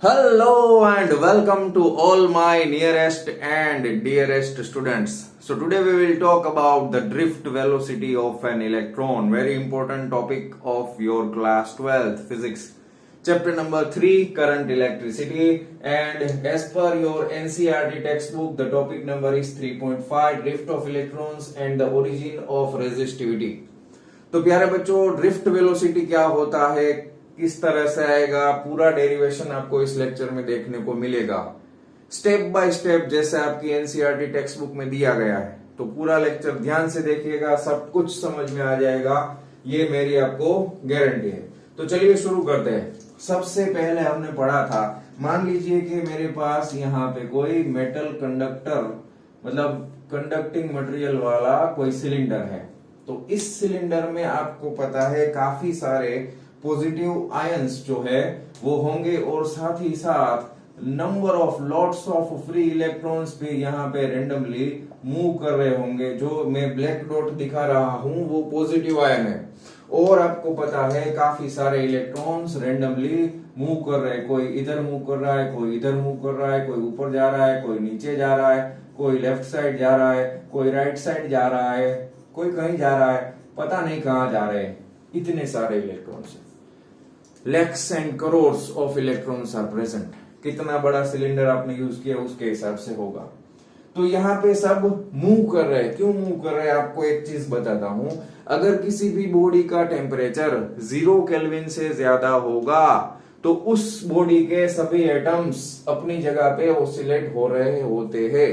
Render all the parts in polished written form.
Hello and welcome to all my nearest and dearest students. So today we will talk about the drift velocity of an electron, very important topic of your class 12th physics. Chapter number 3, current electricity, and as per your NCERT textbook the topic number is 3.5, drift of electrons and the origin of resistivity. तो प्यारे बच्चों, drift velocity क्या होता है, किस तरह से आएगा, पूरा डेरिवेशन आपको इस लेक्चर में देखने को मिलेगा स्टेप बाय स्टेप, जैसे आपकी एनसीईआरटी टेक्स्ट बुक में दिया गया है। तो पूरा लेक्चर ध्यान से देखिएगा, सब कुछ समझ में आ जाएगा, ये मेरी आपको गारंटी है। तो चलिए शुरू करते हैं। सबसे पहले हमने पढ़ा था, मान लीजिए कि मेरे पास यहाँ पे कोई मेटल कंडक्टर मतलब कंडक्टिंग मटेरियल वाला कोई सिलेंडर है। तो इस सिलेंडर में आपको पता है काफी सारे पॉजिटिव आयंस जो है वो होंगे और साथ ही साथ number of lots of free electrons भी यहाँ पे रेंडमली मूव कर रहे होंगे। जो मैं ब्लैक डॉट दिखा रहा हूं वो पॉजिटिव आयन है और आपको पता है काफी सारे इलेक्ट्रॉन्स रेंडमली मूव कर रहे हैं। कोई इधर मूव कर रहा है, कोई इधर मूव कर रहा है, कोई ऊपर जा रहा है, कोई नीचे जा रहा है, कोई लेफ्ट साइड जा रहा है, कोई राइट साइड जा रहा है, कोई कहीं जा रहा है, पता नहीं कहां जा रहे हैं। इतने सारे electrons, lakhs and crores of electrons are present. कितना बड़ा सिलेंडर आपने यूज किया उसके हिसाब से होगा। तो यहाँ पे सब मूव कर रहे हैं। क्यों मूव कर रहे हैं, आपको एक चीज बताता हूं। अगर किसी भी बॉडी का टेम्परेचर 0 केल्विन से ज्यादा होगा तो उस बॉडी के सभी एटम्स अपनी जगह पे ऑसिलेट हो रहे होते हैं।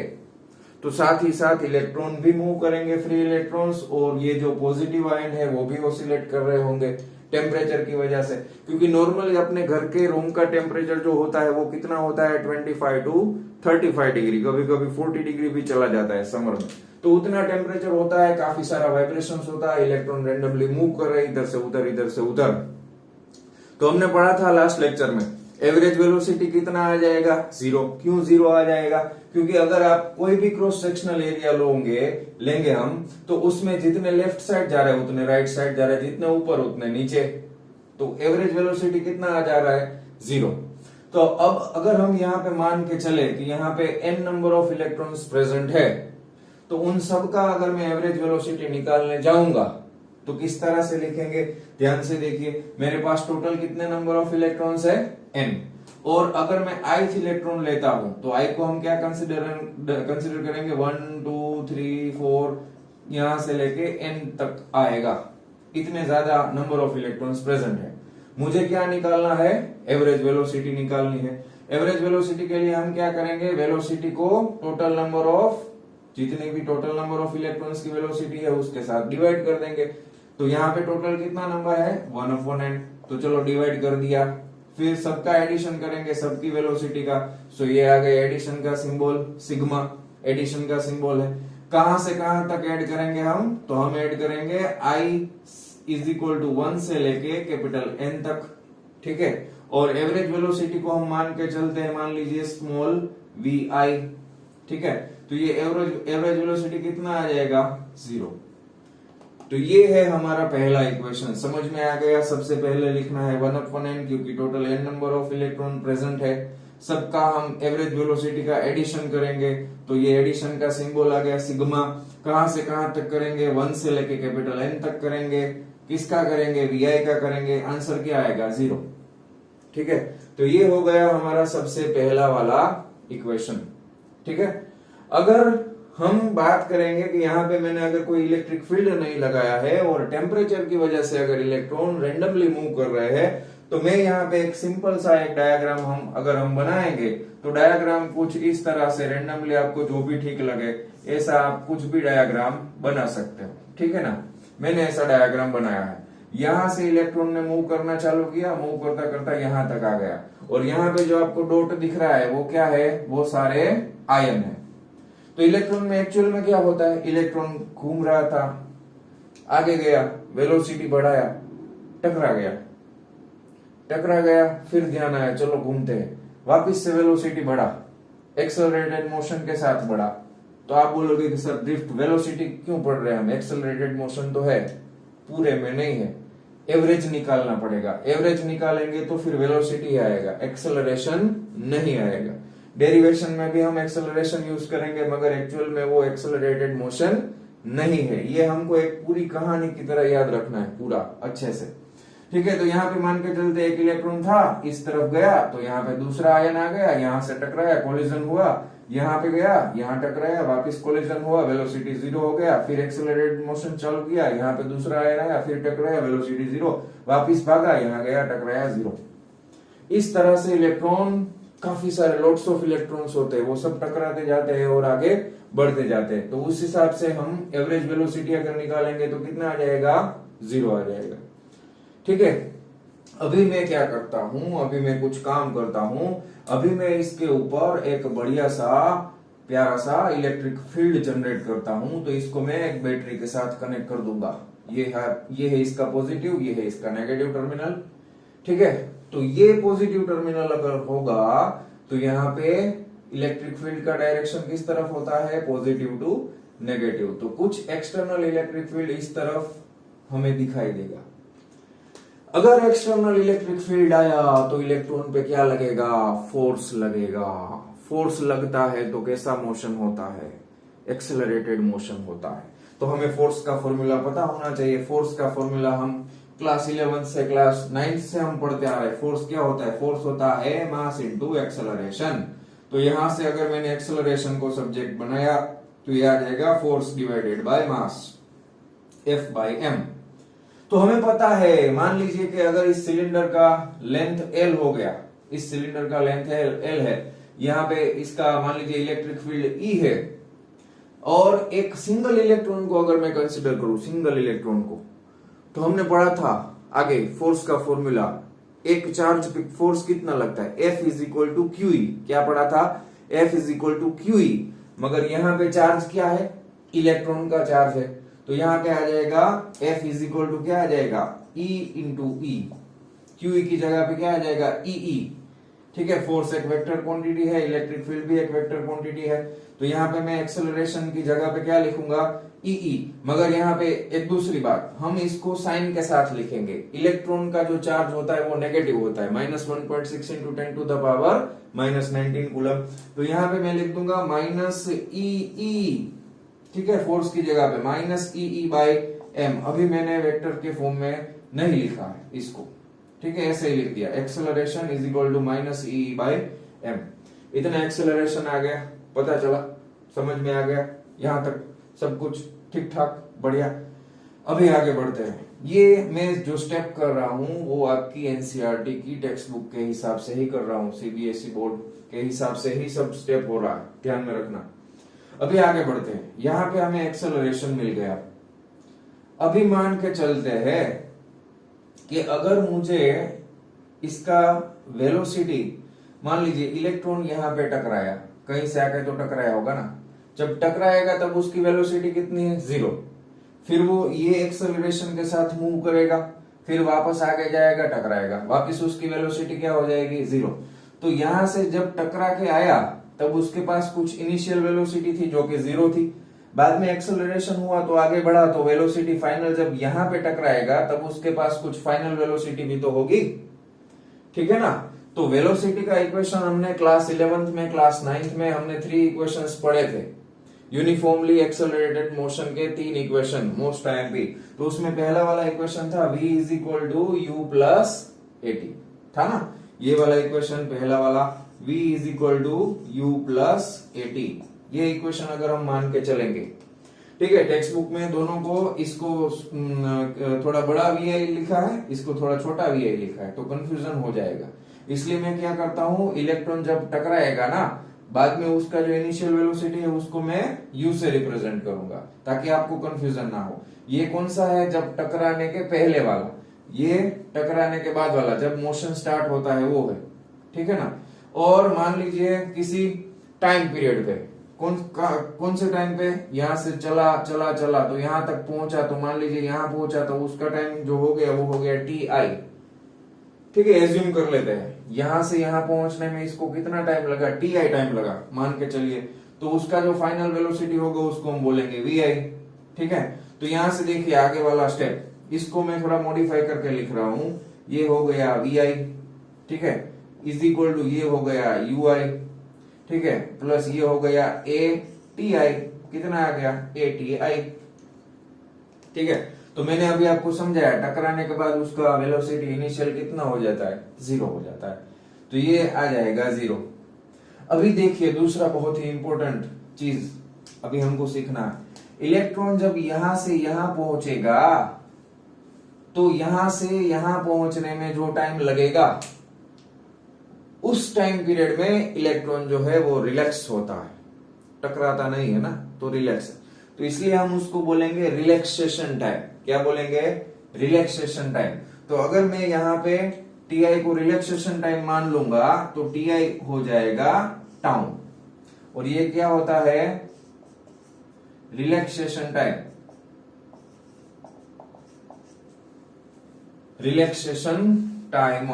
तो साथ ही साथ इलेक्ट्रॉन भी मूव करेंगे, फ्री इलेक्ट्रॉन्स, और ये जो पॉजिटिव आयन है वो भी ऑसिलेट कर रहे होंगे टेम्परेचर की वजह से। क्योंकि नॉर्मली अपने घर के रूम का टेम्परेचर जो होता है वो कितना होता है, 25 to 35 डिग्री, कभी कभी 40 डिग्री भी चला जाता है समर में। तो उतना टेम्परेचर होता है, काफी सारा वाइब्रेशन होता है, इलेक्ट्रॉन रेंडमली मूव कर रहे हैं इधर से उधर, इधर से उधर। तो हमने पढ़ा था लास्ट लेक्चर में, एवरेज वेलोसिटी कितना आ जाएगा, 0। क्यों 0 आ जाएगा, क्योंकि अगर आप कोई भी क्रॉस सेक्शनल एरिया लेंगे हम, तो उसमें जितने लेफ्ट साइड जा रहे हैं उतने राइट साइड जा रहे हैं, जितने ऊपर उतने नीचे। तो एवरेज वेलोसिटी कितना आ जा रहा है, 0। तो अब अगर हम यहाँ पे मान के चले कि यहाँ पे n number of electrons present है, तो उन सब का अगर मैं एवरेज वेलोसिटी निकालने जाऊंगा तो किस तरह से लिखेंगे, ध्यान से देखिए। मेरे पास टोटल कितने नंबर ऑफ इलेक्ट्रॉन्स है, n। और अगर मैं ith इलेक्ट्रॉन लेता हूं तो i को हम क्या कंसिडर करेंगे, 1 2 3 4, यहां से लेके n तक आएगा। इतने ज्यादा नंबर ऑफ इलेक्ट्रॉन्स प्रेजेंट है। मुझे क्या निकालना है, एवरेज वेलोसिटी निकालनी है। एवरेज वेलोसिटी के लिए हम क्या करेंगे, वेलोसिटी को टोटल नंबर ऑफ, जितने भी टोटल नंबर ऑफ इलेक्ट्रॉन्स की वेलोसिटी है उसके साथ डिवाइड कर देंगे। तो यहाँ पे टोटल कितना नंबर है, 1/n। तो चलो डिवाइड कर दिया, फिर सबका एडिशन करेंगे, सबकी वेलोसिटी का। सो ये आ गया एडिशन का सिंबल, सिग्मा एडिशन का सिंबल है। कहां से कहां तक ऐड करेंगे हम, तो हम ऐड करेंगे i इज इक्वल टू 1 से लेके कैपिटल N तक, ठीक है। और एवरेज वेलोसिटी को हम मान के चलते हैं, मान लीजिए स्मॉल vi, ठीक है। तो ये एवरेज वेलोसिटी कितना आ जाएगा, 0। तो ये है हमारा पहला इक्वेशन, समझ में आ गया। सबसे पहले लिखना है 1/n, क्योंकि total n number of electron present है। सबका हम एवरेज वेलोसिटी का एडिशन करेंगे, तो ये एडिशन का सिंबल आ गया सिग्मा। कहां से कहां तक करेंगे, 1 से लेके कैपिटल N तक करेंगे। किसका करेंगे, vi का करेंगे। आंसर क्या आएगा, 0, ठीक है। तो ये हो गया हमारा सबसे पहला वाला इक्वेशन, ठीक है। अगर हम बात करेंगे कि यहाँ पे मैंने अगर कोई इलेक्ट्रिक फील्ड नहीं लगाया है और टेम्परेचर की वजह से अगर इलेक्ट्रॉन रेंडमली मूव कर रहे हैं, तो मैं यहाँ पे एक सिंपल सा एक डायग्राम हम बनाएंगे। तो डायग्राम कुछ इस तरह से, रेंडमली आपको जो भी ठीक लगे ऐसा आप कुछ भी डायग्राम बना सकते हो, ठीक है ना। मैंने ऐसा डायग्राम बनाया है। यहाँ से इलेक्ट्रॉन ने मूव करना चालू किया, मूव करता करता यहाँ तक आ गया, और यहाँ पे जो आपको डॉट दिख रहा है वो क्या है, वो सारे आयन है। तो इलेक्ट्रॉन में एक्चुअल में क्या होता है, इलेक्ट्रॉन घूम रहा था, आगे गया, वेलोसिटी बढ़ाया, टकरा गया, फिर ध्यान आया चलो घूमते हैं, वापिस से वेलोसिटी बढ़ा, एक्सेलरेटेड मोशन के साथ बढ़ा। तो आप बोलोगे कि सर ड्रिफ्ट वेलोसिटी क्यों पढ़ रहे हैं हम, एक्सेलरेटेड मोशन तो है, पूरे में नहीं है। एवरेज निकालना पड़ेगा। एवरेज निकालेंगे तो फिर वेलोसिटी आएगा, एक्सेलरेशन नहीं आएगा। डेरिवेशन में भी हम एक्सेलरेशन यूज करेंगे, मगर एक्चुअल में वो एक्सेलरेटेड मोशन नहीं है। ये हमको एक पूरी कहानी की तरह याद रखना है पूरा अच्छे से। ठीक है, तो यहाँ पे मान के चलते एक इलेक्ट्रॉन था, इस तरफ गया तो यहाँ पे दूसरा आयन आ गया, यहाँ से टकराया, कोलिजन हुआ, यहाँ पे गया, यहाँ टकराया, वापिस कोलिजन हुआ, वेलोसिटी 0 हो गया, फिर एक्सेलरेटेड मोशन चालू किया, यहाँ पे दूसरा आयन आया, फिर टकराया, वेलोसिटी 0, वापिस भागा, यहाँ गया, टकराया, 0। इस तरह से इलेक्ट्रॉन, काफी सारे लॉट्स ऑफ इलेक्ट्रॉन्स होते हैं, वो सब टकराते जाते हैं और आगे बढ़ते जाते हैं। तो उस हिसाब से हम एवरेज वेलोसिटी अगर निकालेंगे तो कितना आ जाएगा, 0 आ जाएगा। ठीक है, अभी मैं क्या करता हूं, अभी मैं कुछ काम करता हूं, अभी मैं इसके ऊपर एक बढ़िया सा प्यारा सा इलेक्ट्रिक फील्ड जनरेट करता हूं। तो इसको मैं एक बैटरी के साथ कनेक्ट कर दूंगा। ये है इसका पॉजिटिव, ये है इसका नेगेटिव टर्मिनल। ठीक है, तो ये पॉजिटिव टर्मिनल अगर होगा तो यहाँ पे इलेक्ट्रिक फील्ड का डायरेक्शन किस तरफ होता है, पॉजिटिव टू नेगेटिव। तो कुछ एक्सटर्नल इलेक्ट्रिक फील्ड इस तरफ हमें दिखाई देगा। अगर एक्सटर्नल इलेक्ट्रिक फील्ड आया तो इलेक्ट्रॉन पे क्या लगेगा, फोर्स लगेगा। फोर्स लगता है तो कैसा मोशन होता है, एक्सेलरेटेड मोशन होता है। तो हमें फोर्स का फॉर्मूला पता होना चाहिए। फोर्स का फॉर्मूला हम क्लास 11 से क्लास 9 से हम पढ़ते आ रहे हैं। फोर्स क्या होता है, फोर्स होता है मास इनटू एक्सेलरेशन। तो यहां से अगर मैंने एक्सेलरेशन को सब्जेक्ट बनाया तो ये आ जाएगा force divided by mass, F by m। तो हमें पता है, मान लीजिए कि अगर इस सिलेंडर का लेंथ L हो गया, इस सिलेंडर का लेंथ L है, यहाँ पे इसका मान लीजिए इलेक्ट्रिक फील्ड E है, और एक सिंगल इलेक्ट्रॉन को अगर मैं कंसिडर करूं, सिंगल इलेक्ट्रॉन को, तो हमने पढ़ा था आगे फोर्स का फॉर्मूला, एक चार्ज पे फोर्स कितना लगता है, F is equal to QE। क्या पढ़ा था, F is equal to QE। मगर यहाँ पे चार्ज क्या है, इलेक्ट्रॉन का चार्ज है, तो यहाँ क्या आ जाएगा, F इज इक्वल टू क्या आ जाएगा, E इंटू E। QE की जगह पे क्या आ जाएगा, EE। ठीक है, फोर्स एक वेक्टर क्वांटिटी है, इलेक्ट्रिक फील्ड भी एक वेक्टर क्वांटिटी है। तो यहाँ पे मैं एक्सेलरेशन की जगह पे क्या लिखूंगा, EE। मगर यहाँ पे एक दूसरी बात, हम इसको साइन के साथ लिखेंगे। इलेक्ट्रॉन का जो चार्ज होता है वो नेगेटिव होता है, -1.6 into 10 to the power -19 coulomb. तो यहाँ पे मैं लिख दूंगा -EE। ठीक है, फोर्स की जगह पे -EE बाय m। अभी मैंने वेक्टर के फॉर्म में नहीं लिखा है इसको, ठीक है, ऐसे ही लिख दिया, acceleration is equal to -EE by m। इतना एक्सेलरेशन आ गया, पता चला, समझ में आ गया, यहां तक सब कुछ ठीक ठाक, बढ़िया। अभी आगे बढ़ते हैं। ये मैं जो स्टेप कर रहा हूं वो आपकी एनसीईआरटी की टेक्स्ट बुक के हिसाब से ही कर रहा हूं, सीबीएसई बोर्ड के हिसाब से ही सब स्टेप हो रहा है, ध्यान में रखना। अभी आगे बढ़ते हैं। यहां पे हमें एक्सेलरेशन मिल गया। अभी मान के चलते हैं कि अगर मुझे इसका वेलोसिटी, मान लीजिए इलेक्ट्रॉन यहां पे टकराया, कहीं से आके तो टकराया होगा ना, जब टकराएगा तब उसकी वेलोसिटी कितनी है, 0। फिर वो ये एक्सेलरेशन के साथ मूव करेगा, फिर वापस आगे जाएगा, टकराएगा, वापस उसकी वेलोसिटी क्या हो जाएगी, 0। तो यहां से जब टकरा के आया तब उसके पास कुछ इनिशियल वेलोसिटी थी जो कि 0 थी। बाद में एक्सेलरेशन हुआ तो आगे बढ़ा, तो वेलोसिटी फाइनल जब यहां पे टकराएगा तब उसके पास कुछ फाइनल वेलोसिटी भी तो होगी, ठीक है ना। तो वेलोसिटी का इक्वेशन हमने क्लास 11th में, क्लास 9th में हमने 3 इक्वेशंस पढ़े थे, यूनिफॉर्मली एक्सेलरेटेड मोशन के 3 इक्वेशन, मोस्ट आईएमपी। तो उसमें पहला वाला इक्वेशन था v is equal to u plus AT, था ना, ये वाला इक्वेशन पहला वाला, v is equal to u plus AT. ये इक्वेशन अगर हम मान के चलेंगे, ठीक है, टेक्स्ट बुक में दोनों को, इसको थोड़ा बड़ा vi लिखा है, इसको थोड़ा छोटा vi लिखा है, तो कंफ्यूजन हो जाएगा। इसलिए मैं क्या करता हूं, इलेक्ट्रॉन जब टकराएगा ना, बाद में उसका जो इनिशियल वेलोसिटी है उसको मैं u से रिप्रेजेंट करूंगा, ताकि आपको कंफ्यूजन ना हो। ये कौन सा है, जब टकराने के पहले वाला, ये टकराने के बाद वाला, जब मोशन स्टार्ट होता है वो है, ठीक है ना। और मान लीजिए किसी टाइम पीरियड पे, कौन से टाइम पे, यहां से चला चला चला तो यहां तक पहुंचा, तो मान लीजिए यहां पहुंचा तो उसका टाइम जो हो गया वो हो गया ti, ठीक है, एज्यूम कर लेते हैं यहां से यहां पहुंचने में इसको कितना टाइम लगा, ti टाइम लगा मान के चलिए, तो उसका जो फाइनल वेलोसिटी होगा उसको हम बोलेंगे vi, ठीक है। तो यहां से देखिए आगे वाला स्टेप, इसको मैं थोड़ा मॉडिफाई करके लिख रहा हूं, ये हो गया वी आई, ठीक है, इज इक्वल टू ये हो गया यू आई, ठीक है, प्लस ये हो गया ए टी आई, कितना आ गया ए टी आई, ठीक है। तो मैंने अभी आपको समझाया टकराने के बाद उसका वेलोसिटी इनिशियल कितना हो जाता है, 0 हो जाता है, तो ये आ जाएगा 0। अभी देखिए दूसरा बहुत ही इंपॉर्टेंट चीज अभी हमको सीखना है, इलेक्ट्रॉन जब यहां से यहां पहुंचेगा तो यहां से यहां पहुंचने में जो टाइम लगेगा उस टाइम पीरियड में इलेक्ट्रॉन जो है वो रिलैक्स होता है, टकराता नहीं है ना, तो रिलैक्स, तो इसलिए हम उसको बोलेंगे रिलैक्सेशन टाइम। क्या बोलेंगे, रिलैक्सेशन टाइम। तो अगर मैं यहाँ पे टी आई को रिलैक्सेशन टाइम मान लूंगा तो टी आई हो जाएगा टाउ, और ये क्या होता है, रिलैक्सेशन टाइम, रिलैक्सेशन टाइम,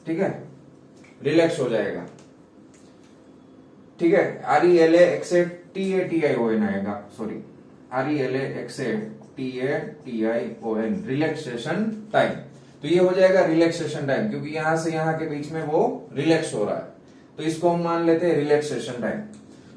ठीक है, रिलैक्स हो जाएगा, ठीक है। R E L X T A T I O N आएगा, sorry, R E L X T A T I O N, relaxation time. तो ये हो जाएगा रिलैक्सेशन टाइम, क्योंकि यहां से यहां के बीच में वो रिलैक्स हो रहा है, तो इसको हम मान लेते हैं रिलैक्सेशन टाइम।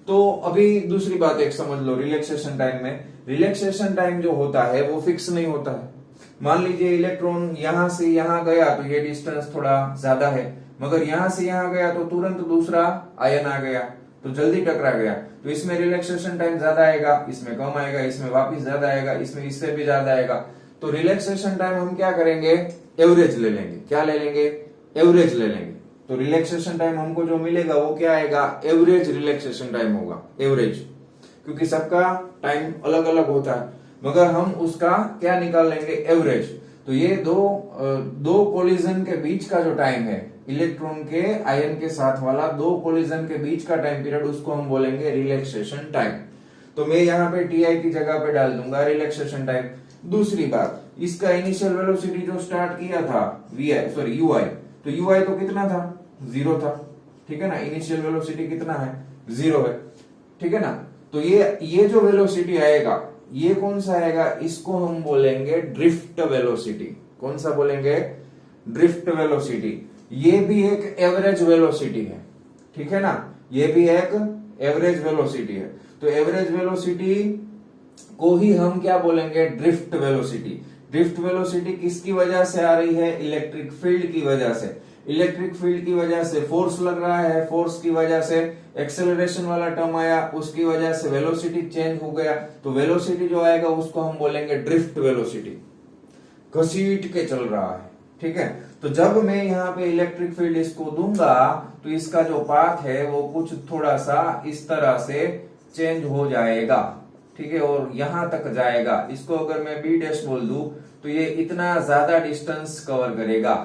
तो अभी दूसरी बात एक समझ लो, रिलैक्सेशन टाइम में, रिलैक्सेशन टाइम जो होता है वो फिक्स नहीं होता है। मान लीजिए इलेक्ट्रॉन यहां से यहां गया तो ये डिस्टेंस थोड़ा ज्यादा है, मगर यहां से यहां गया तो तुरंत दूसरा आयन आ गया तो जल्दी टकरा गया, तो इसमें रिलैक्सेशन टाइम ज्यादा आएगा, इसमें कम आएगा, इसमें वापिस ज्यादा आएगा, इसमें इससे भी ज्यादा आएगा। तो रिलैक्सेशन टाइम हम क्या करेंगे, एवरेज ले लेंगे। क्या ले लेंगे, एवरेज ले लेंगे। तो रिलैक्सेशन टाइम हमको जो मिलेगा वो क्या आएगा, एवरेज रिलैक्सेशन टाइम होगा, एवरेज, क्योंकि सबका टाइम अलग अलग होता है, मगर हम उसका क्या निकाल लेंगे, एवरेज। तो ये दो कोलिजन के बीच का जो टाइम है, इलेक्ट्रॉन के आयन के साथ वाला दो कोलिजन के बीच का टाइम पीरियड, उसको हम बोलेंगे रिलैक्सेशन टाइम। तो मैं यहाँ पे टी आई की जगह पे डाल दूंगा रिलैक्सेशन टाइम। दूसरी बात, इसका इनिशियल वेलोसिटी जो स्टार्ट किया था वी आई, सॉरी यू आई, तो यू आई तो कितना था, 0 था, ठीक है ना, इनिशियल वेलोसिटी कितना है, 0 है, ठीक है ना। तो ये जो वेलोसिटी आएगा ये कौन सा आएगा, इसको हम बोलेंगे ड्रिफ्ट वेलोसिटी। कौन सा बोलेंगे, ड्रिफ्ट वेलोसिटी। ये भी एक एवरेज वेलोसिटी है, ठीक है ना, ये भी एक एवरेज वेलोसिटी है। तो एवरेज वेलोसिटी को ही हम क्या बोलेंगे, ड्रिफ्ट वेलोसिटी। ड्रिफ्ट वेलोसिटी किसकी वजह से आ रही है, इलेक्ट्रिक फील्ड की वजह से। इलेक्ट्रिक फील्ड की वजह से फोर्स लग रहा है, फोर्स की वजह से एक्सेलरेशन वाला टर्म आया, उसकी वजह से वेलोसिटी चेंज हो गया। तो वेलोसिटी जो आएगा उसको हम बोलेंगे ड्रिफ्ट वेलोसिटी, घसीट के चल रहा है, ठीक है। तो जब मैं यहाँ पे इलेक्ट्रिक फील्ड इसको दूंगा तो इसका जो पाथ है वो कुछ थोड़ा सा इस तरह से चेंज हो जाएगा, ठीक है, और यहां तक जाएगा। इसको अगर मैं बी डैश बोल दूं तो ये इतना ज्यादा डिस्टेंस कवर करेगा।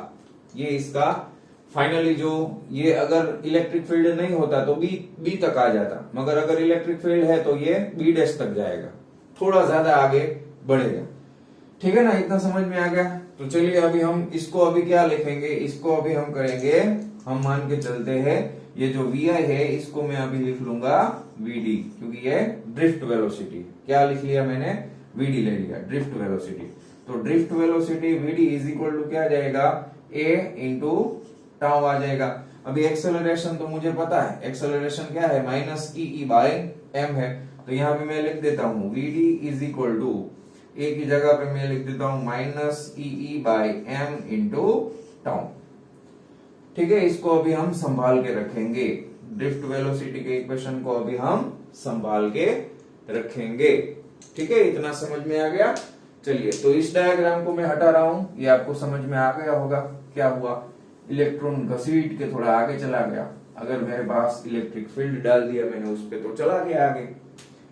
ये इसका फाइनली जो, ये अगर इलेक्ट्रिक फील्ड नहीं होता तो बी तक आ जाता, मगर अगर इलेक्ट्रिक फील्ड है तो ये बी डैश तक जाएगा, थोड़ा ज्यादा आगे बढ़ेगा, ठीक है ना। इतना समझ में आ गया। तो चलिए अभी हम इसको अभी क्या लिखेंगे, इसको अभी हम करेंगे, हम मान के चलते हैं ये जो वी आई है इसको मैं अभी लिख लूंगा वी डी, क्योंकि ये ड्रिफ्ट वेलोसिटी। क्या लिख लिया मैंने, वी डी ले लिया, ड्रिफ्ट वेलोसिटी। तो drift velocity V D is equal to क्या जाएगा, ए इंटू टाउ आ जाएगा। अभी एक्सेलरेशन तो मुझे पता है, एक्सेलरेशन क्या है, माइनस ई बाय एम है। तो यहाँ पे मैं लिख देता हूँ v D is equal to, a की जगह पे मैं लिख देता हूं minus e by M into tau, ठीक है। इसको अभी हम संभाल के रखेंगे, ड्रिफ्ट वेलोसिटी के इक्वेशन को अभी हम संभाल के रखेंगे, ठीक है। इतना समझ में आ गया। चलिए तो इस डायग्राम को मैं हटा रहा हूं, ये आपको समझ में आ गया होगा। क्या हुआ, इलेक्ट्रॉन घसीट के थोड़ा आगे चला गया। अगर मेरे पास इलेक्ट्रिक फील्ड डाल दिया मैंने उस पर तो चला गया आगे,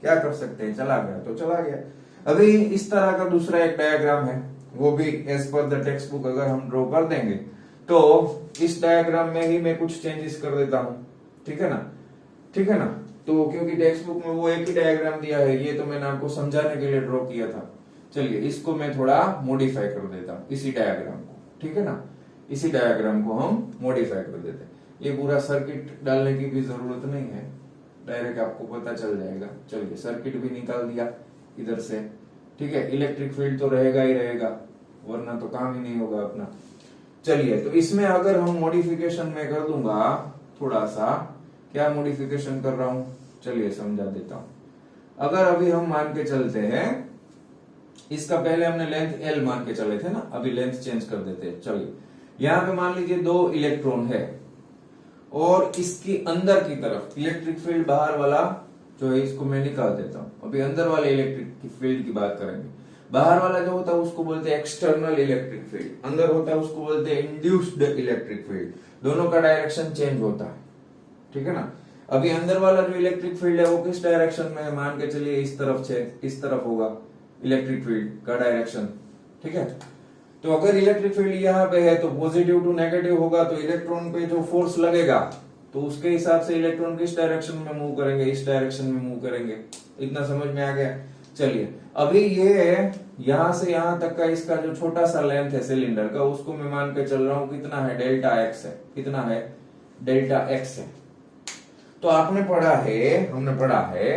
क्या कर सकते हैं, चला गया तो चला गया। अभी इस तरह का दूसरा एक डायग्राम है, वो भी as per the text book अगर हम ड्रॉ कर देंगे तो इस डायग्राम में ही मैं कुछ चेंजेस कर देता हूं, ठीक है ना, ठीक है ना। तो क्योंकि टेक्स्ट बुक में वो एक ही डायग्राम दिया है, ये तो मैंने आपको समझाने के लिए ड्रॉ किया था। चलिए इसको मैं थोड़ा मॉडिफाई कर देता हूं, इसी डायग्राम को, ठीक है ना, इसी डायग्राम को हम मॉडिफाई कर देते हैं। ये पूरा सर्किट डालने की भी जरूरत नहीं है, डायरेक्ट आपको पता चल जाएगा। चलिए सर्किट भी निकाल दिया इधर से, ठीक है, इलेक्ट्रिक फील्ड तो रहेगा ही रहेगा, वरना तो काम ही नहीं होगा अपना। चलिए, तो इसमें अगर हम मॉडिफिकेशन में कर दूंगा थोड़ा सा, क्या मॉडिफिकेशन कर रहा हूं, चलिए समझा देता हूं। अगर अभी हम मान के चलते हैं, इसका पहले हमने लेंथ एल मान के चले थे ना, अभी लेंथ चेंज कर देते हैं। चलिए, यहां पे मान लीजिए 2 इलेक्ट्रॉन है और इसकी अंदर की तरफ इलेक्ट्रिक फील्ड बाहर वाला जो है, इसको मैं निकाल देता हूं। अभी अंदर वाले इलेक्ट्रिक फील्ड की बात करेंगे। बाहर वाला जो होता है उसको बोलते हैं एक्सटर्नल इलेक्ट्रिक फील्ड, अंदर होता है उसको बोलते हैं इंड्यूस्ड इलेक्ट्रिक फील्ड। दोनों का डायरेक्शन चेंज होता है, ठीक है ना। अभी अंदर वाला जो इलेक्ट्रिक फील्ड है वो किस डायरेक्शन में है, मान के चलिए इस तरफ से इस तरफ होगा इलेक्ट्रिक फील्ड का डायरेक्शन, ठीक है। तो अगर इलेक्ट्रिक फील्ड यहाँ पे है तो पॉजिटिव टू नेगेटिव होगा, तो इलेक्ट्रॉन पे जो फोर्स लगेगा तो उसके हिसाब से इलेक्ट्रॉन किस डायरेक्शन में मूव करेंगे, इस डायरेक्शन में मूव करेंगे। इतना समझ में आ गया। चलिए, अभी ये यहां से यहां तक का इसका जो छोटा सा लेंथ है सिलेंडर का, उसको मैं मान के चल रहा हूं कितना है, डेल्टा एक्स है। कितना है, डेल्टा एक्स है। तो आपने पढ़ा है, हमने पढ़ा है,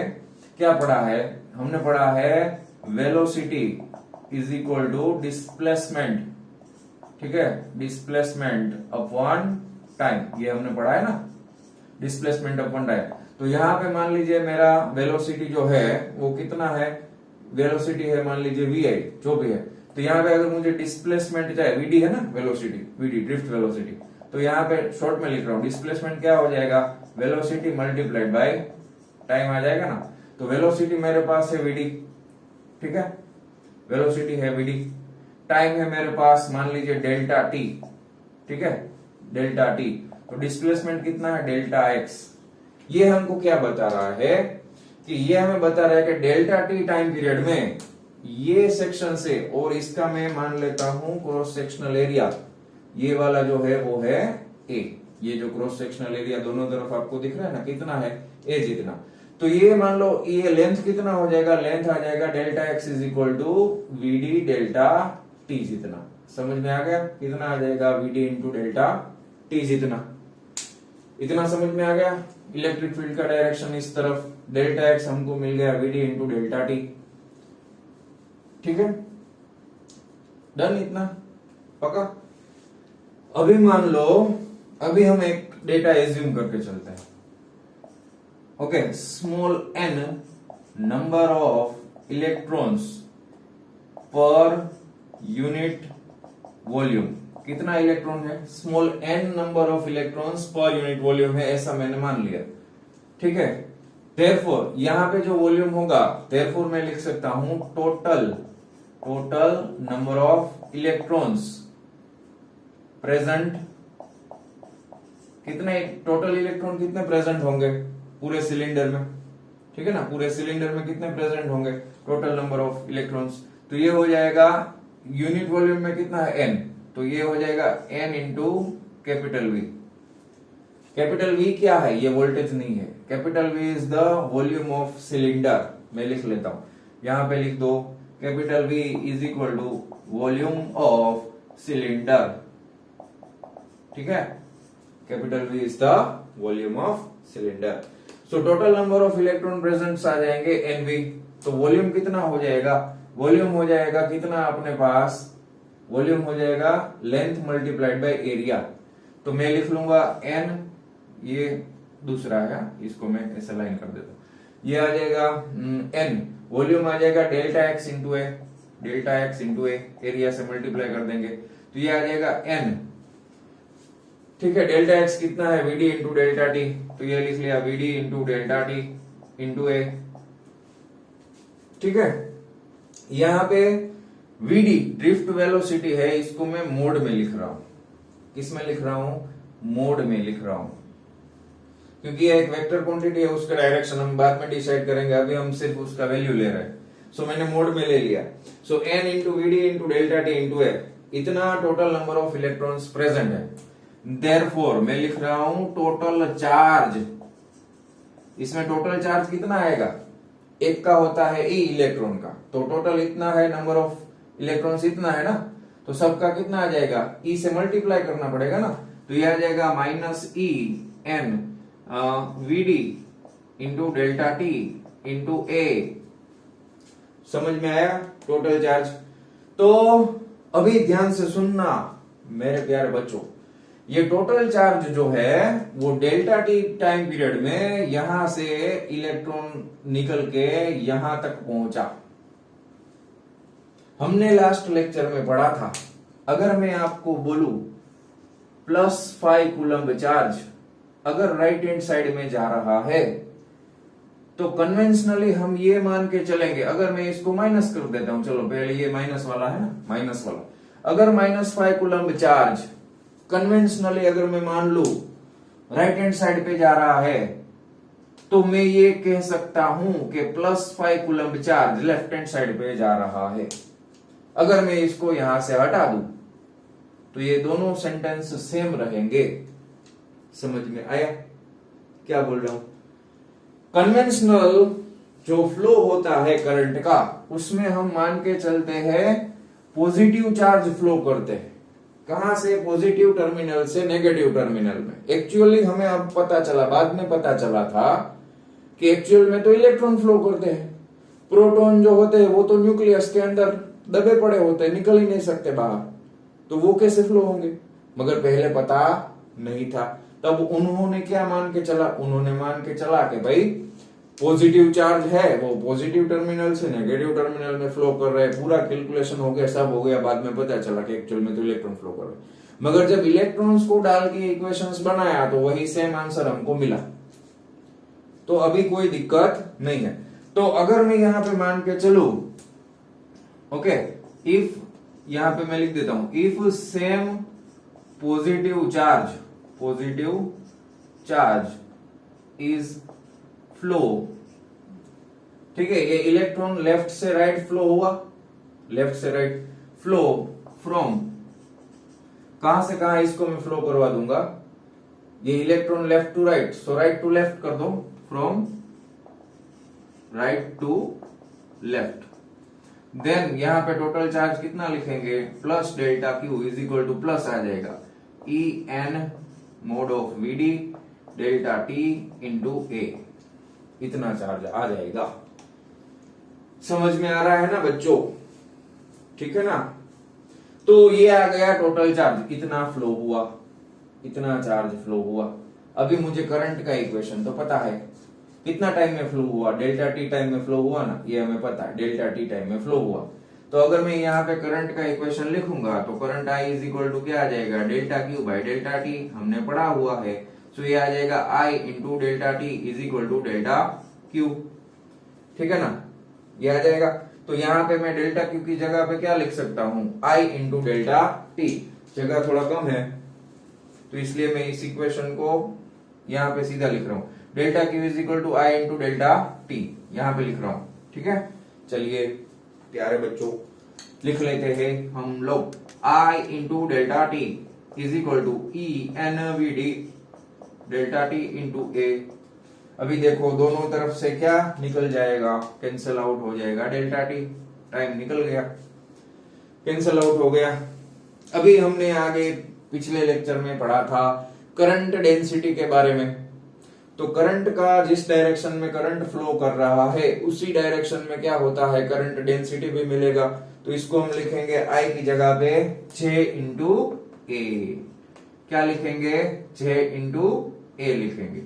क्या पढ़ा है, हमने पढ़ा है velocity is equal to displacement, ठीक है, डिस्प्लेसमेंट अपॉन टाइम, ये हमने पढ़ा है ना, डिस्प्लेसमेंट अपॉन टाइम। तो यहाँ पे मान लीजिए मेरा वेलोसिटी जो है वो कितना है, वेलोसिटी है मान लीजिए वी जो भी है। तो यहाँ पे अगर मुझे डिस्प्लेसमेंट चाहिए, वीडी है ना वेलोसिटी, वीडी ड्रिफ्ट वेलोसिटी, तो यहाँ पे शॉर्ट में लिख रहा हूँ, डिस्प्लेसमेंट क्या हो जाएगा, वेलोसिटी मल्टीप्लाइड बाय टाइम आ जाएगा ना। तो वेलोसिटी मेरे पास है वीडी, ठीक है, वेलोसिटी है वीडी, टाइम है मेरे पास मान लीजिए डेल्टा टी, ठीक है, डेल्टा टी। तो डिस्प्लेसमेंट कितना है, डेल्टा एक्स। ये हमको क्या बता रहा है कि ये हमें बता रहा है कि डेल्टा टी टाइम पीरियड में ये सेक्शन से, और इसका मैं मान लेता हूं क्रॉस सेक्शनल एरिया, ये वाला जो है वो है ए, ये जो क्रॉस सेक्शनल एरिया दोनों तरफ आपको दिख रहा है ना, कितना है, ए जितना। तो ये मान लो ये लेंथ कितना हो जाएगा, लेंथ आ जाएगा delta X is equal to VD delta T जितना। समझ में आ गया, कितना आ जाएगा, वीडी इंटू डेल्टा टी जितना। इतना समझ में आ गया। इलेक्ट्रिक फील्ड का डायरेक्शन इस तरफ, डेल्टा एक्स हमको मिल गया वीडी इंटू डेल्टा टी, ठीक है, डन, इतना पक्का। अभी मान लो, अभी हम एक डेटा एज्यूम करके चलते हैं, okay, small N number of electrons per unit volume. कितना इलेक्ट्रॉन है, small N number of electrons per unit volume है, ऐसा मैंने मान लिया, ठीक है। देयरफॉर यहां पे जो वॉल्यूम होगा, देयरफॉर मैं लिख सकता हूं total number of electrons present. कितने टोटल इलेक्ट्रॉन कितने प्रेजेंट होंगे पूरे सिलेंडर में, ठीक है ना, पूरे सिलेंडर में कितने प्रेजेंट होंगे, टोटल नंबर ऑफ इलेक्ट्रॉन्स। तो ये हो जाएगा यूनिट वॉल्यूम में कितना है, एन, तो ये हो जाएगा n into capital V. Capital V क्या है, ये वोल्टेज नहीं है, capital V is the volume of cylinder. मैं लिख लेता हूं, यहां पे लिख दो, capital V is equal to volume of cylinder, ठीक है, capital V is the volume of cylinder. So total number of electron present आ जाएंगे एनवी। तो वॉल्यूम कितना हो जाएगा, वॉल्यूम हो जाएगा कितना अपने पास, वॉल्यूम हो जाएगा लेंथ मल्टीप्लाइड बाय एरिया। तो मैं लिख लूंगा एन, ये दूसरा है, इसको मैं ऐसा लाइन कर देता हूं, ये आ जाएगा एन, वॉल्यूम आ जाएगा डेल्टा एक्स इंटू ए, डेल्टा एक्स इंटू ए, एरिया से मल्टीप्लाई कर देंगे तो ये आ जाएगा एन, ठीक है। डेल्टा एक्स कितना है, वीडी इंटू डेल्टा टी, तो ये लिख लिया v d into delta t into a, ठीक है। यहां पे वीडी ड्रिफ्ट वेलोसिटी है, इसको मैं मोड में लिख रहा हूं, किसमें लिख रहा हूं, मोड में लिख रहा हूं, क्योंकि ये एक वेक्टर क्वांटिटी है, उसका डायरेक्शन हम बाद में डिसाइड करेंगे, अभी हम सिर्फ उसका वैल्यू ले रहे हैं। सो मैंने मोड में ले लिया, so n into v d into delta t into a, इतना total number of electrons present है। देयरफॉर मैं लिख रहा हूं टोटल चार्ज, इसमें टोटल चार्ज कितना आएगा, एक का होता है ई इलेक्ट्रॉन का, तो टोटल इतना है, नंबर ऑफ इलेक्ट्रॉन्स इतना है ना, तो सबका कितना आ जाएगा, ई से मल्टीप्लाई करना पड़ेगा ना, तो यह आ जाएगा minus e n v d into delta t into a समझ में आया टोटल चार्ज। तो अभी ध्यान से सुनना मेरे प्यारे बच्चों, ये टोटल चार्ज जो है वो डेल्टा टी टाइम पीरियड में यहां से इलेक्ट्रॉन निकल के यहां तक पहुंचा। हमने लास्ट लेक्चर में पढ़ा था, अगर मैं आपको बोलूं +5 कूलम्ब चार्ज अगर राइट हैंड साइड में जा रहा है तो कन्वेंशनली हम ये मान के चलेंगे, अगर मैं इसको माइनस कर देता हूं, चलो पहले ये माइनस वाला है ना, माइनस वाला, अगर -5 कूलम्ब चार्ज कन्वेंशनली अगर मैं मान लू राइट हैंड साइड पे जा रहा है तो मैं ये कह सकता हूं कि +5 coulomb charge left hand side पे जा रहा है। अगर मैं इसको यहां से हटा दूं तो ये दोनों सेंटेंस सेम रहेंगे। समझ में आया क्या बोल रहा हूं? कन्वेंशनल जो फ्लो होता है करंट का, उसमें हम मान के चलते हैं पॉजिटिव चार्ज फ्लो करते हैं। कहां से? पॉजिटिव टर्मिनल से नेगेटिव टर्मिनल में। एक्चुअली हमें अब पता चला, बाद में पता चला था कि एक्चुअल में तो इलेक्ट्रॉन फ्लो करते हैं, प्रोटॉन जो होते हैं वो तो न्यूक्लियस के अंदर दबे पड़े होते हैं, निकल ही नहीं सकते बाहर, तो वो कैसे फ्लो होंगे? मगर पहले पता नहीं था। तब उन्होंने क्या मान के चला? उन्होंने मान के चला कि भाई पॉजिटिव चार्ज है वो पॉजिटिव टर्मिनल से नेगेटिव टर्मिनल में फ्लो कर रहे हैं। पूरा कैलकुलेशन हो गया, सब हो गया, बाद में पता चला कि एक्चुअल में तो इलेक्ट्रॉन फ्लो कर रहे हैं। मगर जब इलेक्ट्रॉन्स को डाल के इक्वेशंस बनाया तो वही सेम आंसर हमको मिला, तो अभी कोई दिक्कत नहीं है। तो अगर मैं यहां पे मान के चलू, ओके, इफ यहां पे मैं लिख देता हूं, if same positive charge is flow, ठीक है, ये इलेक्ट्रॉन लेफ्ट से राइट फ्लो हुआ, लेफ्ट से राइट फ्लो फ्रॉम, कहां से कहां इसको मैं फ्लो करवा दूंगा, ये electron left to right, so right to left कर दो, from right to left. Then यहां पे टोटल चार्ज कितना लिखेंगे? Plus delta Q is equal to plus आ जाएगा En mod of VD delta T into A, इतना चार्ज आ जाएगा। समझ में आ रहा है ना बच्चों? ठीक है ना? तो ये आ गया टोटल चार्ज, इतना फ्लो हुआ, इतना चार्ज फ्लो हुआ। अभी मुझे करंट का इक्वेशन तो पता है, कितना टाइम में फ्लो हुआ? डेल्टा टी टाइम में फ्लो हुआ ना, ये हमें पता है, डेल्टा टी टाइम में फ्लो हुआ। तो अगर मैं यहाँ पे करंट का इक्वेशन लिखूंगा तो current I is equal to क्या आ जाएगा? Delta q by delta t, हमने पढ़ा हुआ है। सो ये आ जाएगा I into delta t is equal to delta q, ठीक है ना, ये आ जाएगा। तो यहाँ पे मैं डेल्टा क्यू की जगह पे क्या लिख सकता हूँ? आई इंटू डेल्टा टी, जगह थोड़ा कम है तो इसलिए मैं इस इक्वेशन को यहाँ पे सीधा लिख रहा हूँ, delta Q is equal to I into delta T, यहाँ पे लिख रहा हूँ, ठीक है। चलिए प्यारे बच्चों लिख लेते हैं हम लोग, I into delta t is equal to e n v d delta t into a. अभी देखो दोनों तरफ से क्या निकल जाएगा? कैंसल आउट हो जाएगा, डेल्टा टी टाइम निकल गया, कैंसल आउट हो गया। अभी हमने आगे पिछले लेक्चर में पढ़ा था करंट डेंसिटी के बारे में। तो करंट का जिस डायरेक्शन में करंट फ्लो कर रहा है उसी डायरेक्शन में क्या होता है? करंट डेंसिटी भी मिलेगा। तो इसको हम लिखेंगे I की जगह पे J इंटू ए, क्या लिखेंगे? J इंटू ए लिखेंगे,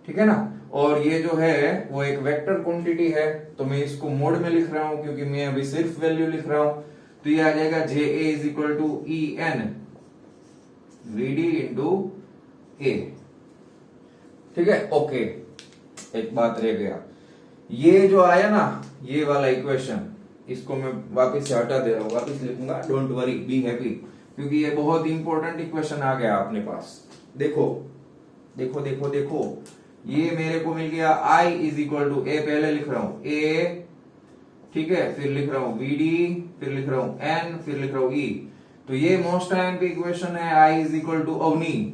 ठीक है ना। और ये जो है वो एक वेक्टर क्वांटिटी है, तो मैं इसको मोड में लिख रहा हूं क्योंकि मैं अभी सिर्फ वैल्यू लिख रहा हूं। तो ये आ जाएगा J A is equal to e n v d into a, ठीक है। ओके, एक बात रह गया, ये जो आया ना ये वाला इक्वेशन, इसको मैं वापस से हटा दे रहा हूं, वापस लिखूंगा, डोंट वरी, बी हैप्पी, क्योंकि ये बहुत इंपॉर्टेंट इक्वेशन आ गया अपने पास। देखो देखो देखो देखो, ये मेरे को मिल गया I इज इक्वल टू ए, पहले लिख रहा हूं ए, ठीक है, फिर लिख रहा हूं VD, फिर लिख रहा हूं N, फिर लिख रहा हूं E। तो ये मोस्ट टाइम पे इक्वेशन है I इज इक्वल टू अवनी,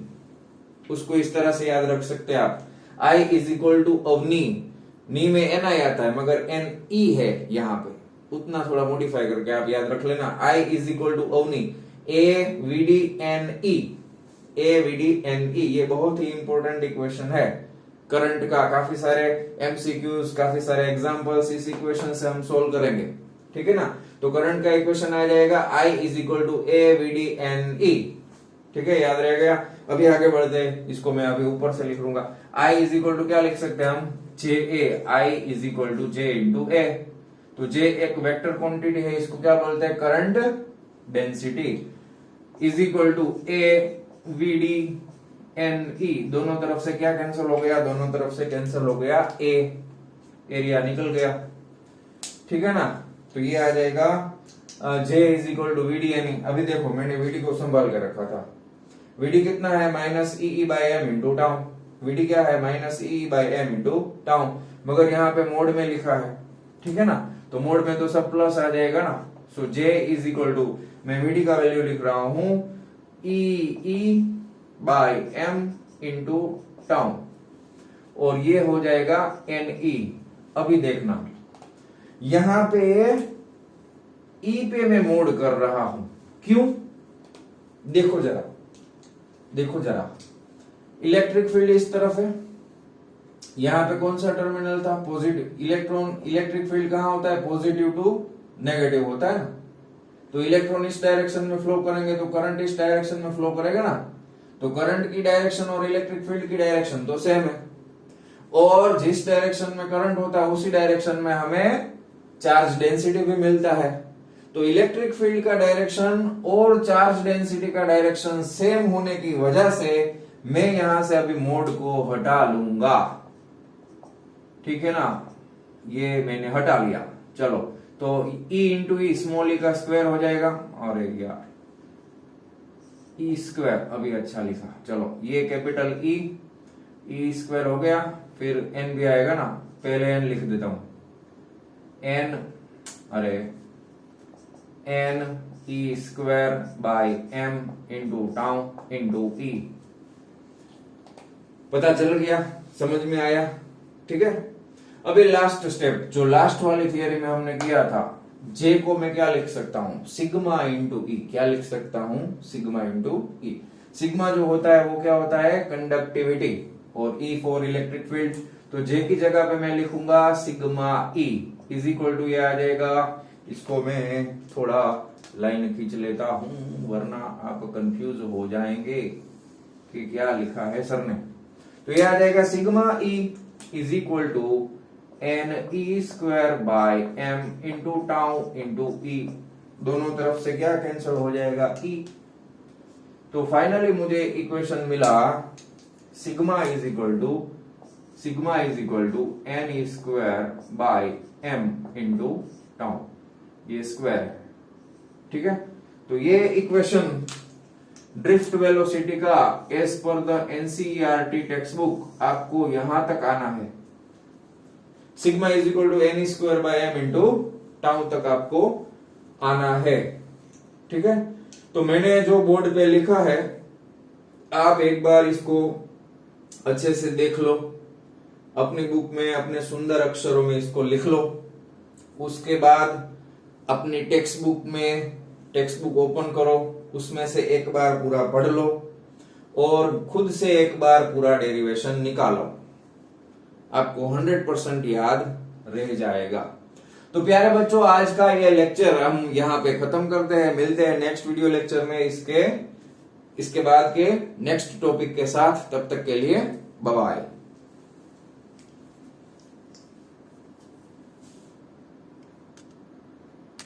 उसको इस तरह से याद रख सकते हैं आप, I इज इक्वल टू अवनी, नी में एन आई आता है मगर एन ई है यहाँ पे, उतना थोड़ा मॉडिफाई करके आप याद रख लेना। I इज इक्वल टू अवनी, A V D N E, A V D N E, ये बहुत ही इंपॉर्टेंट इक्वेशन है। करंट का काफी सारे एमसीक्यूज, काफी सारे एग्जांपल्स इस इक्वेशन से हम सोल्व करेंगे, ठीक है ना। तो करंट का इक्वेशन आ जाएगा I is equal to A VD N E, ठीक है, याद रह गया। अभी आगे बढ़ते हैं, इसको मैं अभी ऊपर से लिख लूंगा। I इज इक्वल टू क्या लिख सकते हैं हम, J A, I is equal to J into a. तो जे एक वेक्टर क्वांटिटी है, इसको क्या बोलते हैं, current density, is equal to A VD N E. दोनों तरफ से क्या कैंसिल हो गया, दोनों तरफ से कैंसिल हो गया ए, एरिया निकल गया, ठीक है ना। तो ये आ जाएगा J is equal to v d N e. अभी देखो मैंने वीडी को संभाल के रखा था, वीडी कितना है, minus E by M into tau. VD क्या है, minus E by M into tau, मगर यहाँ पे मोड में लिखा है, ठीक है ना। तो मोड में तो सब प्लस आ जाएगा ना। सो जे इज इक्वल टू, मैं वीडी का वैल्यू लिख रहा हूं ई बाई एम इंटू टाउ, और ये हो जाएगा एन ई। अभी देखना, यहां पे ई पे मैं मोड कर रहा हूं, क्यों, देखो जरा, देखो जरा, इलेक्ट्रिक फील्ड इस तरफ है, यहां पे कौन सा टर्मिनल था, पॉजिटिव। इलेक्ट्रॉन, इलेक्ट्रिक फील्ड कहां होता है, पॉजिटिव टू नेगेटिव होता है ना। तो इलेक्ट्रॉन इस डायरेक्शन में फ्लो करेंगे तो करंट इस डायरेक्शन में फ्लो करेगा ना। तो करंट की डायरेक्शन और इलेक्ट्रिक फील्ड की डायरेक्शन तो सेम है, और जिस डायरेक्शन में करंट होता है उसी डायरेक्शन में हमें चार्ज डेंसिटी भी मिलता है। तो इलेक्ट्रिक फील्ड का डायरेक्शन और चार्ज डेंसिटी का डायरेक्शन सेम होने की वजह से मैं यहां से अभी मोड को हटा लूंगा, ठीक है ना। ये मैंने हटा लिया, चलो। तो E इंटू ई, स्मॉल ई का स्क्वायर हो जाएगा, और यार ई स्क्वायर, अभी अच्छा लिखा, चलो ये कैपिटल ई स्क्वायर हो गया, फिर एन भी आएगा ना, पहले एन लिख देता हूं, एन, अरे n E square by M into tau into e. पता चल गया, समझ में आया, ठीक है। अभी लास्ट स्टेप, जो लास्ट वाली थियरी में हमने किया था, जे को मैं क्या लिख सकता हूं, सिग्मा इंटू ई। क्या लिख सकता हूं, सिग्मा इंटू ई। सिग्मा जो होता है वो क्या होता है, कंडक्टिविटी, और ई फॉर इलेक्ट्रिक फील्ड। तो जे की जगह पे मैं लिखूंगा sigma E is equal to, ये आ जाएगा, इसको मैं थोड़ा लाइन खींच लेता हूं वरना आप कंफ्यूज हो जाएंगे कि क्या लिखा है सर ने। तो ये आ जाएगा sigma E is equal to N E square by M into tau into e. दोनों तरफ से क्या कैंसिल हो जाएगा, ई। तो फाइनली मुझे इक्वेशन मिला sigma is equal to N E square by M into tau, ये स्क्वायर है, ठीक है। तो ये इक्वेशन ड्रिफ्ट वेलोसिटी का as per the NCERT textbook आपको यहां तक आना है, sigma is equal to N square by M into tau तक आपको आना है, ठीक है। तो मैंने जो बोर्ड पे लिखा है आप एक बार इसको अच्छे से देख लो, अपनी बुक में अपने सुंदर अक्षरों में इसको लिख लो। उसके बाद अपनी टेक्स्ट बुक में, टेक्स्ट बुक ओपन करो, उसमें से एक बार पूरा पढ़ लो और खुद से एक बार पूरा डेरिवेशन निकालो, आपको 100% याद रह जाएगा। तो प्यारे बच्चों, आज का ये लेक्चर हम यहाँ पे खत्म करते हैं। मिलते हैं नेक्स्ट वीडियो लेक्चर में इसके बाद के नेक्स्ट टॉपिक के साथ। तब तक के लिए बाय बाय।